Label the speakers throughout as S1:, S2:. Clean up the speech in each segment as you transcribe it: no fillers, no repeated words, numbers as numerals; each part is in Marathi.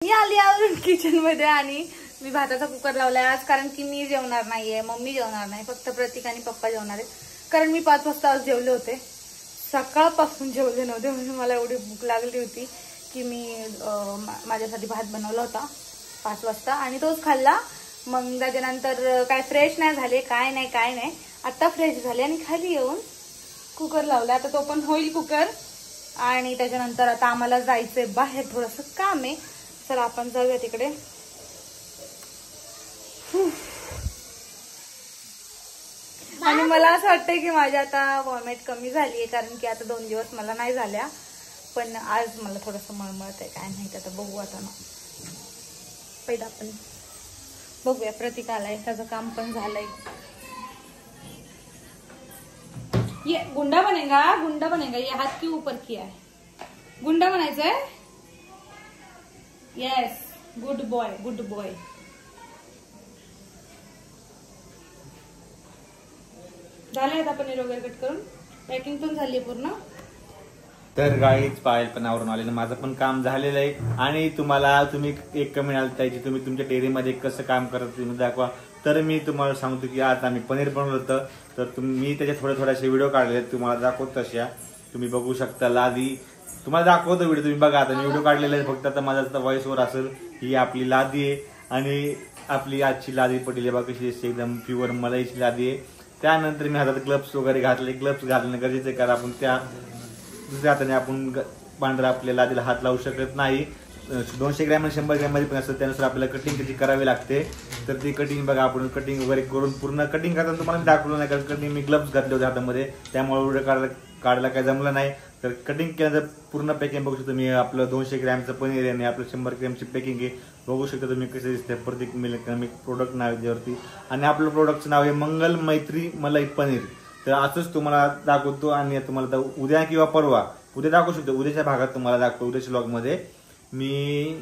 S1: मी आली आवरून किचन मध्ये आणि मी भाताचा कुकर लावलाय आज, कारण की मी जेवणार नाहीये, मम्मी जेवणार नाही, फक्त प्रतीक आणि पप्पा जेवणार आहेत. कारण मी 5 वाजता आज जेवले होते, सकाळपासून जेवले नव्हते, म्हणून मला एवढी भूक लागली होती की मी माझ्यासाठी भात बनवला होता 5 वाजता आणि तोच खाल्ला. मग त्याच्यानंतर काय फ्रेश नाही झाले, काय नाही, आता फ्रेश झाले आणि खाली येऊन कुकर लावला. आता तो पण होईल कुकर आणि त्याच्यानंतर आता आम्हाला जायचंय बाहेर, थोडंसं काम आहे. चला आपण जाऊया तिकडे. आणि मला असं वाटतंय की माझ्या आता वॉमिट कमी झालीये, कारण की आता 2 दिवस मला नाही झाल्या, पण आज मला थोडंसं मळमळत आहे, काय माहिती आता बघू. आता ना पहिला आपण बघूया. प्रतीक आलाय, त्याचं काम पण झालंय. ये गुंडा बनेगा, ये हाथ के ऊपर किया है, गुंडा बनायचंय. Yes, good boy. झालंय आता पनीर वगैरे कट करून, पॅकिंग पण झाली पूर्ण.
S2: तर गाईच पायल पण आवरून आलेलं, माझं पण काम झालेलं आहे. आणि तुम्ही एक कमेंट आली त्याची, तुम्ही तुमच्या डेअरीमध्ये कसं काम करत तुम्ही दाखवा. तर मी तुम्हाला सांगतो की आज आम्ही पनीर बनवलं होतं, तर मी त्याचे थोडेसे व्हिडिओ काढले, तुम्हाला दाखवतो तशा. तुम्ही बघू शकता लादी, तुम्हाला दाखवतो व्हिडिओ, तुम्ही बघा. आता मी व्हिडिओ काढलेला आहे, फक्त आता माझा व्हॉइस ओव्हर असेल. ही आपली लादी आहे आणि आपली आजची लादी पडलेली बघा कशी असते, एकदम प्युअर मलाईची लादी आहे. त्यानंतर मी हातात ग्लव्स वगैरे घातले. ग्लव्स घालणं गरजेचं आहे, कारण आपण त्या दुसऱ्या हाताने आपण पांढरा आपल्या लादीला हात लावू शकत नाही. 200 ग्रॅम आणि 100 ग्रॅम मध्ये पण असतं, त्यानुसार आपल्याला कटिंग कशी करावी लागते. तर ती कटिंग बघा, आपण कटिंग वगैरे करून पूर्ण कटिंग करताना तुम्हाला दाखवलं नाही, कारण कटिंग मी ग्लव्स घातले होते हातामध्ये, त्यामुळे व्हिडिओ काढायला काही जमलं नाही. तर कटिंग केल्यानंतर पूर्ण पॅकिंग बघू शकता. मी आपलं 200 ग्रॅमचं पनीर आहे आणि आपलं 100 ग्रॅमची पॅकिंग आहे. बघू शकता तुम्ही कसे दिसते. प्रतीक मिल्क प्रोडक्ट नाव आहे त्यावरती, आणि आपलं प्रोडक्टचं नाव आहे मंगल मैत्री मलाई पनीर. तर असंच तुम्हाला दाखवतो आणि तुम्हाला उद्या किंवा परवा उद्या दाखवू शकतो. उद्याच्या भागात तुम्हाला दाखवतो, उद्याच्या व्लॉगमध्ये मी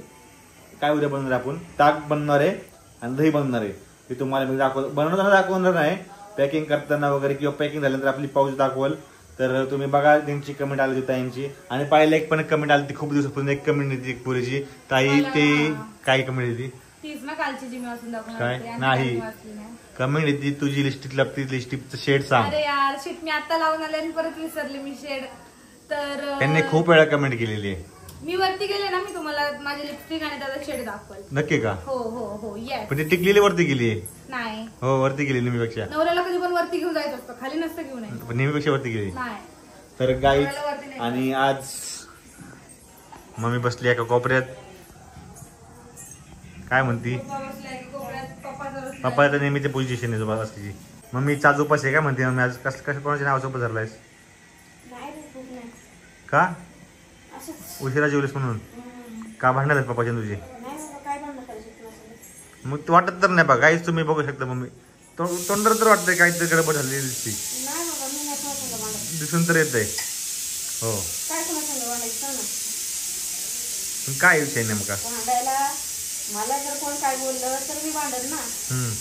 S2: काय उद्या बनवणार, आपण ताक बनणार आहे आणि दही बनणार आहे. ते तुम्हाला मी बनवताना दाखवणार नाही, पॅकिंग करताना वगैरे किंवा पॅकिंग झाल्यानंतर आपली पाऊच दाखवल. तर तुम्ही बघा, त्यांची कमेंट आली होती ताईंची, आणि पाहिलं एक पण कमेंट आली ती खूप दिवसापासून, एक कमेंट येते पुरीची ताई, ते काय कमेंट येते काय नाही, कमेंट येते तुझी लिपस्टिकचं शेड सांग.
S1: अरे यार शिट, मी आता लावून आले आणि परत विसरले मी शेड. तर
S2: त्यांनी खूप वेळा कमेंट केलेली आहे.
S1: मी वरती गेले ना, मी तुम्हाला माझे लिपस्टिक आणि त्याचा शेड दाखवल.
S2: नक्की का?
S1: हो येस.
S2: पण ती टिकलेली वरती गेली आहे.
S1: नाही
S2: हो, वरती गेली नेहमीपेक्षा.
S1: नवऱ्याला कधी पण वरती घेऊन जायचं असतं, खाली नसतं घेऊन यायचं.
S2: नेहमीपेक्षा वरती गेली.
S1: नाही.
S2: तर गाईज, आणि आज मम्मी बसली एका कोपऱ्यात, काय म्हणती पप्पा तर नेहमीचे पोझिशन आहे सोबत असल्याची. मम्मी चाच उपास आहे काय म्हणते मम्मी, आज कसं कोणाच्या नावासोबत धरलायस का? उशिरा जेवलीस म्हणून का भांडणार आहेत पप्पाच्या तुझे? मग तू वाटत तर नाही बघा काहीच, तुम्ही बघू शकता मम्मी तोंडावर तर वाटतंय काहीतरी गडबड झालेली दिसते, दिसून तर येत आहे. हो, काय विषय नेमका?
S3: मला जर कोण काय बोललं तर मी भांडत ना,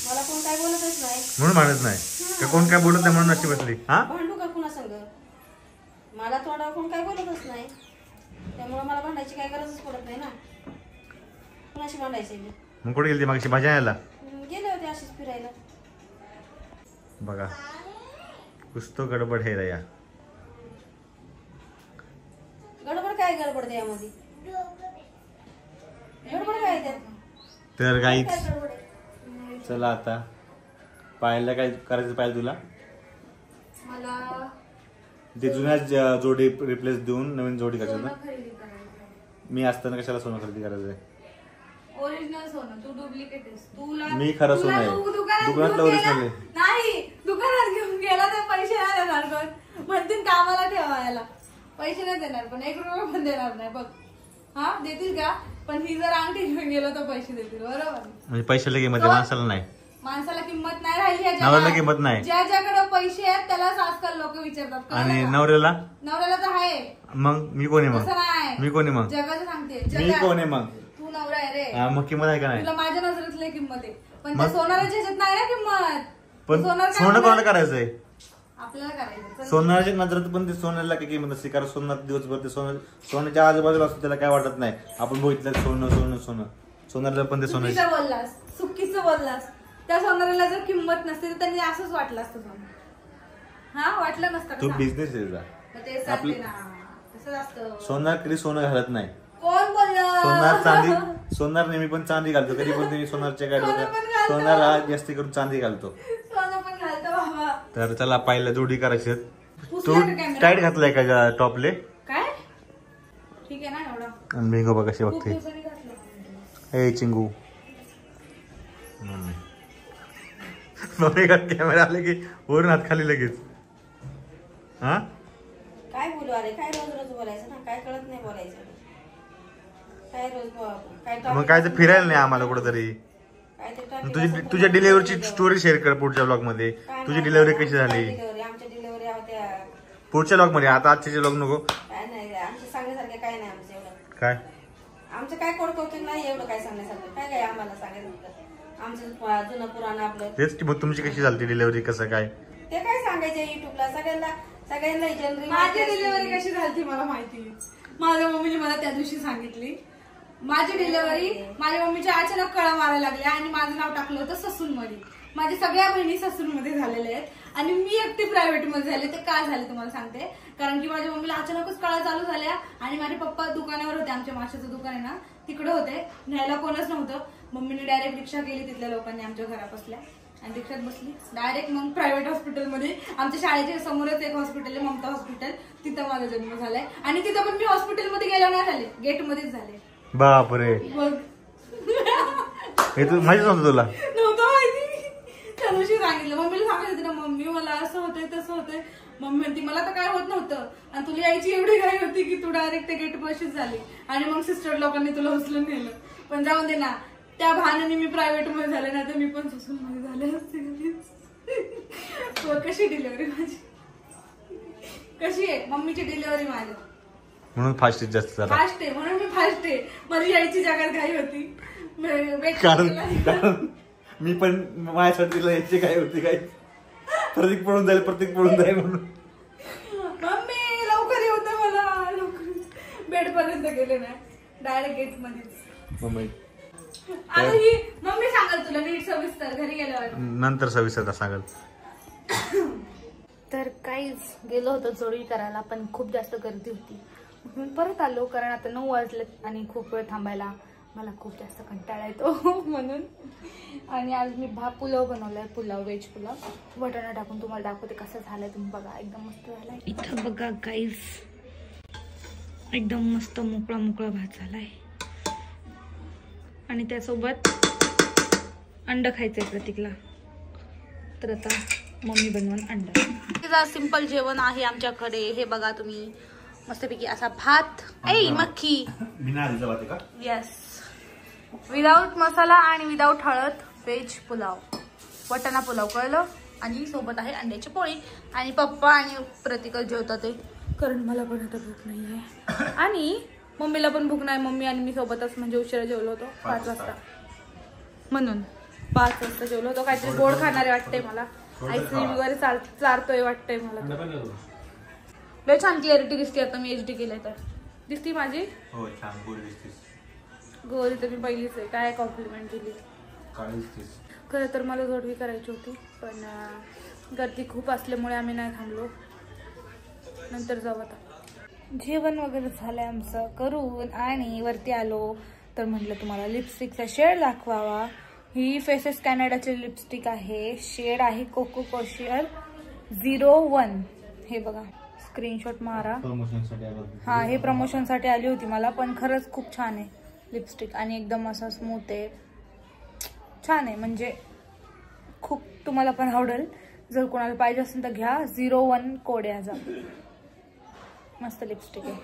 S3: मला कोण काय बोलतच नाही
S2: म्हणून भांडत नाही. कोण काय बोलत नाही म्हणून नक्की बसली. हा,
S3: भांडू का कुणा संग? मला तोंडावर कोण काय बोलतच नाही, त्यामुळे मला भांडायची काय गरजच पडत नाही ना. कुणाशी भांडायचे मी?
S2: मग कुठे गेली मागची भाजी आणायला?
S3: गेले होते अशीच फिरायला.
S2: बघा कुछ तो गडबड है रया.
S3: गडबड काय गडबड त्यामध्ये? गडबड काय त्यात?
S2: तर गाईच, चला आता पाहायला काय करायचं पाहिजे तुला?
S1: मला
S2: ते जुन्या जोडी रिप्लेस देऊन नवीन जोडी करायचं. मी असताना कशाला सोनं खरेदी करायचंय?
S1: ओरिजिनल सोनं, तू डुप्लिकेट आहेस. तुला
S2: मी खरं सोनं आहे, दुकानातलं ओरिजिनल आहे.
S1: नाही, दुकानात घेऊन गेला तर पैसे नाही देणार कोण, म्हणतील कामाला ठेवायला पैसे नाही देणार, पण 1 रुपया पण देणार नाही बघ. हा देतील का? पण ही जर अंगठी घेऊन गेलो तर पैसे देतील, बरोबर? म्हणजे
S2: पैशाला किंमत आहे, माणसाला नाही.
S1: माणसाला किंमत नाही राहिली,
S2: नवऱ्याला किंमत नाही.
S1: ज्याच्याकडे पैसे आहेत त्यालाच आजकाल लोक विचारतात.
S2: आणि नवऱ्याला
S1: तर आहे.
S2: मग मी कोण आहे? मग मी कोण आहे? मग
S1: जगाचं सांगते,
S2: मी कोण आहे? मग
S1: तू नवरा आहे रे.
S2: मग किंमत आहे का नाही?
S1: तुला माझ्या नजरेतली किंमत आहे, पण त्या सोनाराच्या ह्याच्यात नाही ना किंमत.
S2: पण सोनं कोणाला करायचंय?
S1: आपल्याला करायचं.
S2: सोनाराच्या नजरात पण ते सोन्याला काही किंमत असते, कारण सोनार दिवसभर ते सोन्याच्या आजूबाजूला असतो, त्याला काय वाटत नाही. आपण बघितलं सोनं सोनं सोनं, सोनारला पण ते सोनं.
S1: चुकीचं बोललास, चुकीचं बोललास. त्या सोनाराला जर किंमत नसते तर त्यांनी असंच वाटलं असतं सोनं. हा, वाटलं नसतं.
S2: तू बिझनेस आहे तुझा.
S1: ते सांगते ना, तसंच असतं.
S2: सोनार कधी सोनं घालत नाही.
S1: कोण बोललं?
S2: सोनार चांदी, सोनार नेहमी पण चांदी घालतो. कधी पण तुम्ही सोनारच्या गाडीवर सोनार हा जास्ती करून चांदी घालतो.
S1: सोनं पण घालतो बाबा.
S2: तर चला पहिला जोडी करायची. तू
S1: पुसला का कॅमेरा?
S2: टाईट घातलाय का टॉपले?
S1: काय ठीक आहे ना एवढं.
S2: आणि बिंगो बघ कशी
S1: खूप
S2: बघते.
S1: दिवसांनी घातलं.
S2: ए चिंगू कॅमेरा आले की वरून हात खाली लगेच. हा
S3: काय बोलू अरे, काय रोज रोज बोलायचं ना, काय कळत नाही बोलायचं. काय रोज काय
S2: मग काय तर फिरायला नाही आम्हाला कुठेतरी.
S3: काय ते topic
S2: तुझ्या डिलिव्हरीची स्टोरी शेअर कर पुढच्या ब्लॉग मध्ये. तुझी डिलिव्हरी कशी झाली
S3: आमच्या डिलिव्हरी होत्या
S2: पुढच्या ब्लॉग मध्ये, आता आजचे ब्लॉग नको.
S3: काय नाही आमचं सांगण्यासारखं काय नाही. आमचं एवढं
S2: काय
S3: आमचं काय कौतुक नाही, एवढं काय सांगण्यासारखं काय काय आम्हाला सांगायचं. आमचं जुनं पुराण आपलं
S2: तेच की. मग तुमची कशी झाली डिलिव्हरी, कसं काय
S3: ते काय सांगायचं युट्यूबला. सगळ्यांना जनरल
S1: माझी डिलिव्हरी कशी झाली मला माहिती. माझ्या मम्मीने मला त्या दिवशी सांगितली. माझी डिलिव्हरी माझ्या मम्मीच्या अचानक कळा मारायला लागल्या आणि माझं नाव टाकलं होतं ससूनमध्ये. माझ्या सगळ्या बहिणी ससूनमध्ये झालेल्या आहेत आणि मी एकटी प्रायव्हेटमध्ये झाले. ते काय झाले तुम्हाला सांगते. कारण की माझ्या मम्मीला अचानकच कळा चालू झाल्या आणि माझे पप्पा दुकानावर होते, आमच्या माशाचं दुकान आहे ना तिकडे होते, न्यायला कोणच नव्हतं. मम्मीने डायरेक्ट रिक्षा केली तिथल्या लोकांनी आमच्या घरापासल्या आणि रिक्षात बसली डायरेक्ट. मग प्रायव्हेट हॉस्पिटलमध्ये, आमच्या शाळेच्या समोरच एक हॉस्पिटल आहे ममता हॉस्पिटल, तिथं माझा जन्म झालाय. आणि तिथं पण मी हॉस्पिटलमध्ये गेलो नाही झाले, गेटमध्येच झाले.
S2: बापरे.
S1: मग
S2: हे तू माहितीच नव्हतं तुला?
S1: नव्हतं माहिती. त्या दिवशी सांगितलं मम्मीला, सांगत होते ना मम्मी मला असं होतंय तसं होतंय. मम्मी म्हणती मला तर काय होत नव्हतं आणि तुला यायची एवढी घाई होती की तू डायरेक्ट त्या गेट पाशीच झाली. आणि मग सिस्टर लोकांनी तुला उचलून नेलं. पण जाऊन दे ना, त्या भानाने मी प्रायव्हेट मध्ये झाले ना तर मी पण सुसून मध्ये झाले असते. कशी डिलिव्हरी माझी, कशी आहे मम्मीची डिलिव्हरी माझी.
S2: म्हणून फास्ट जास्त झाला.
S1: फास्ट आहे म्हणून मी फास्ट आहे. मला यायची जागा घाई होती.
S2: कारण मी पण माझ्यासाठी यायची काय होती, काय प्रत्येक पडून जाईल म्हणून.
S1: मम्मी लवकर येऊ दे मला, लवकर बेड पर्यंत गेले नाही, डायरेक्ट गेट मध्येच. आता ही मम्मी सांगाल तुला नीट सविस्तर घरी गेल्यावर,
S2: नंतर सविस्तर सांगाल.
S1: तर काहीच गेलो होतो जोडी करायला पण खूप जास्त गर्दी होती म्हणून परत आलो. कारण आता 9 वाजलेत आणि खूप वेळ थांबायला मला खूप जास्त कंटाळा येतो म्हणून. आणि आज मी पुलाव बनवलाय, पुलाव व्हेज पुलाव वाटाणा टाकून. तुम्हाला दाखवते कसं झालंय, तुम्ही बघा एकदम मस्त झालाय. इथं बघा गाईस, एकदम मस्त मोकळा मोकळा भात झालाय आणि त्यासोबत अंड खायचंय प्रतीकला. तर आता मम्मी बनवून अंडा. सिंपल जेवण आहे आमच्याकडे. हे बघा तुम्ही, मस्तपैकी असा भात, ऐ मक्खी, येस, विदाऊट मसाला आणि विदाऊट हळद, व्हेज पुलाव, वाटाणा पुलाव, कळलं. आणि सोबत आहे अंड्याची पोळी. आणि पप्पा आणि प्रतीक जेवतात ते, कारण मला पण आता भूक नाहीये आणि मम्मीला पण भूक नाही. मम्मी आणि मी सोबतच, म्हणजे उशिरा जेवलो होतो 5 वाजता, म्हणून 5 वाजता जेवलो होतो. काहीतरी गोड खाणारे वाटते मला, आईस्क्रीम वगैरे चारतोय वाटतंय मला. लय छान क्लिअरिटी दिसते आता मी HD केलंय तर. दिसती माझी गोरी तर मी पहिलीच आहे. काय कॉम्प्लिमेंट दिली. खरं तर मला जोडवी करायची होती पण गर्दी खूप असल्यामुळे आम्ही नाही थांबलो, नंतर जाऊ. आता जेवण वगैरे झालंय आमचं करून आणि वरती आलो तर म्हटलं तुम्हाला लिपस्टिकचा शेड दाखवावा. ही फेसेस कॅनडाची लिपस्टिक आहे, शेड आहे कोको कोशियर 01. हे बघा, स्क्रीनशॉट मारा. हा, हे प्रमोशन साठी आली होती मला, पण खरंच खूप छान आहे लिपस्टिक आणि एकदम असं स्मूथ आहे, छान आहे. म्हणजे खूप तुम्हाला पण आवडेल. जर कोणाला पाहिजे असेल तर घ्या. 01 कोड याचा, मस्त लिपस्टिक आहे.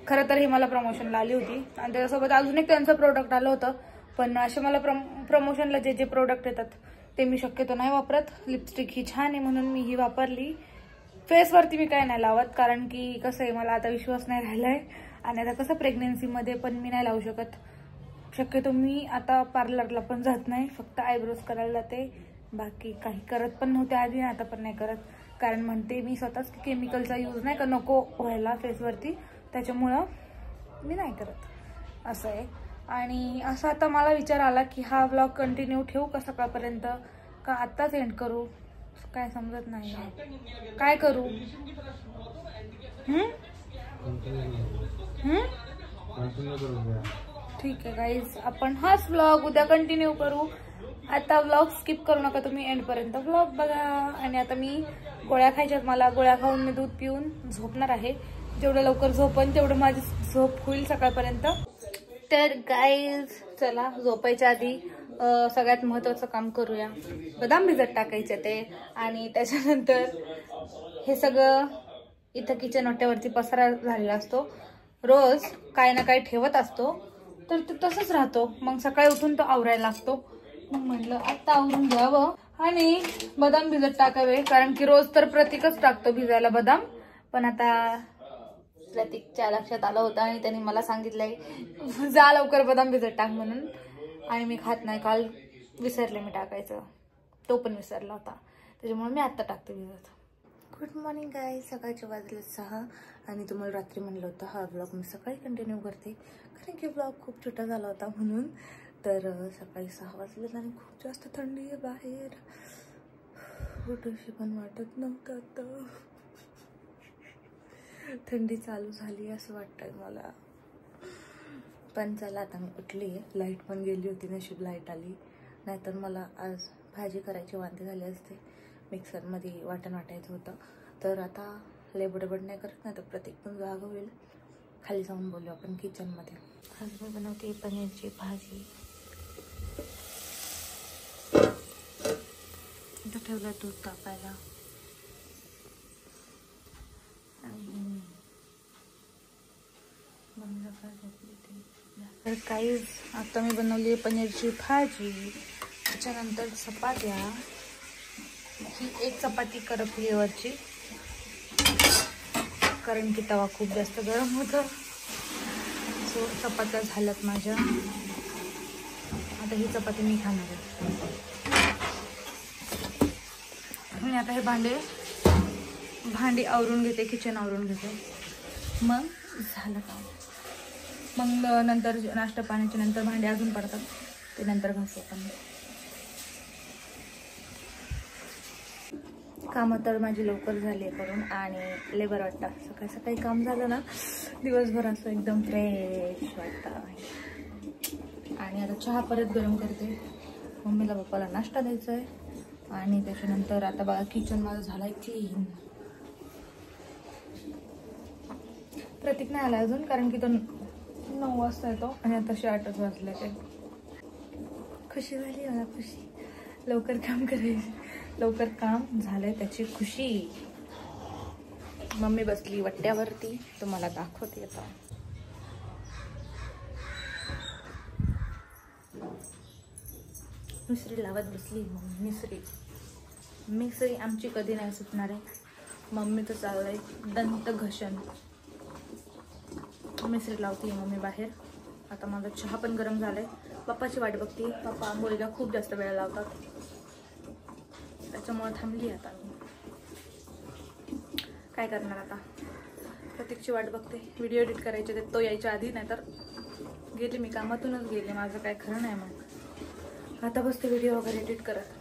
S1: खरं तर हे मला प्रमोशनला आली होती आणि त्याच्यासोबत अजून एक त्यांचं प्रोडक्ट आलं होतं. पण असे मला प्रमोशनला जे प्रोडक्ट येतात ते मी शक्यतो नाही वापरत. लिपस्टिक ही छान आहे म्हणून मी ही वापरली. फेसवरती मी काय नाही लावत, कारण की कसं आहे, मला आता विश्वास नाही राहिलाय आणि आता कसं प्रेग्नेन्सीमध्ये पण मी नाही लावू शकत. शक्यतो मी आता पार्लरला पण जात नाही, फक्त आयब्रोज करायला जाते. बाकी काही करत पण नव्हते आधी, आता पण नाही करत. कारण म्हणते मी स्वतःच केमिकलचा यूज नाही का नको व्हायला फेसवरती, त्याच्यामुळं मी नाही करत असं आहे. आणि असं आता मला विचार आला की हा व्लॉग कंटिन्यू ठेवू का सकाळपर्यंत, का आत्ताच एंड करू, काय समजत नाही काय करू. ठीक आहे गाईज, आपण हाच व्लॉग उद्या कंटिन्यू करू. आता व्लॉग स्किप करू नका तुम्ही, एंडपर्यंत व्लॉग बघा. आणि आता मी गोळ्या खायच्यात मला, गोळ्या खाऊन मी दूध पिऊन झोपणार आहे. जेवढं लवकर झोपन तेवढं माझी झोप होईल सकाळपर्यंत. तर गाईज चला झोपायच्या आधी सगळ्यात महत्त्वाचं काम करूया. बदाम भिजत टाकायचे ते, आणि त्याच्यानंतर हे सगळं इथं किचन ओट्यावरती पसारा झालेला असतो. रोज काही ना काही ठेवत असतो तर ते तसंच राहतो. मग सकाळी उठून तो आवरायला लागतो. मग म्हटलं आता आवरून घ्यावं आणि बदाम भिजत टाकावे, कारण की रोज तर प्रतीकच टाकतो भिजायला बदाम. पण आता प्रतीकच्या लक्षात आलं होतं आणि त्यांनी मला सांगितलंय जा लवकर बदाम भिजत टाक म्हणून. आणि मी खात नाही, काल विसरले मी टाकायचं, तो पण विसरला होता, त्याच्यामुळे मी आत्ता टाकते भिजत. गुड मॉर्निंग गाईज, सकाळचे वाजले 6 आणि तुम्हाला रात्री म्हणलं होतं हा व्लॉग मी सकाळी कंटिन्यू करते, कारण की व्लॉग खूप छोटा झाला होता म्हणून. तर सकाळी 6 वाजले आणि खूप जास्त थंडी आहे बाहेर, उठूशी पण वाटत नव्हतं. आता थंडी चालू झाली असं वाटतंय मला. पण चला आता मी उठली आहे, लाईट पण गेली होती, नशीब लाईट आली, नाहीतर मला आज भाजी करायची वांदे झाले असते. मिक्सरमध्ये वाटण वाटायचं होतं. तर आता लय बडबड नाही करत, नाही तर प्रत्येक पण जागा होईल. खाली जाऊन बोलू आपण किचनमध्ये. आज मी बनवते पनीरची भाजी. इथं ठेवलं दूध तापायला. तर काहीच आता मी बनवली पनीरची भाजी, त्याच्यानंतर चपात्या. ही एक चपाती करपली वरची, कारण की तवा खूप जास्त गरम होता. सो चपात्या झाल्यात माझ्या. आता ही चपाती मी खाणार आहे. मी आता हे भांडी आवरून घेते, किचन आवरून घेते, मग झालं काम. मग नंतर नाश्ता पाण्याच्या नंतर भांडी अजून पडतात, ते नंतर घासू आपण. कामं तर माझी लवकर झाली आहे करून, आणि लेबर वाटतं. सकाळी सकाळी काम झालं ना, दिवसभर असं एकदम फ्रेश वाटतं. आणि आता चहा परत गरम करते, मम्मीला पप्पाला नाश्ता द्यायचा आहे. आणि त्याच्यानंतर आता बघा किचन माझं झालंय क्लीन. प्रतीक नाही आला अजून, कारण की तो 9 वाजता येतो आणि आता 8च वाजले. ते खुशी झाली मला, खुशी. लवकर काम करायचं, लवकर काम झालंय त्याची खुशी. मम्मी बसली वट्ट्यावरती, तुम्हाला दाखवते आता. मिसरी लावत बसली मम्मी. मिसरी आमची कधी नाही सुटणार आहे. मम्मीचं चाललंय दंत घषण. मिसरी लावते मम्मी बाहेर. आता माझा चहा पण गरम झालाय. पप्पाची वाट बघते. पप्पा आंघोळीला खूप जास्त वेळ लावतात, त्याच्यामुळे थांबली आता मी. काय करणार आता, प्रत्येकची वाट बघते. व्हिडिओ एडिट करायचे ते तो यायच्या आधी, नाहीतर गेले मी कामातूनच गेले. माझं काय खरं नाही. मग आता बसते व्हिडिओ वगैरे एडिट करत.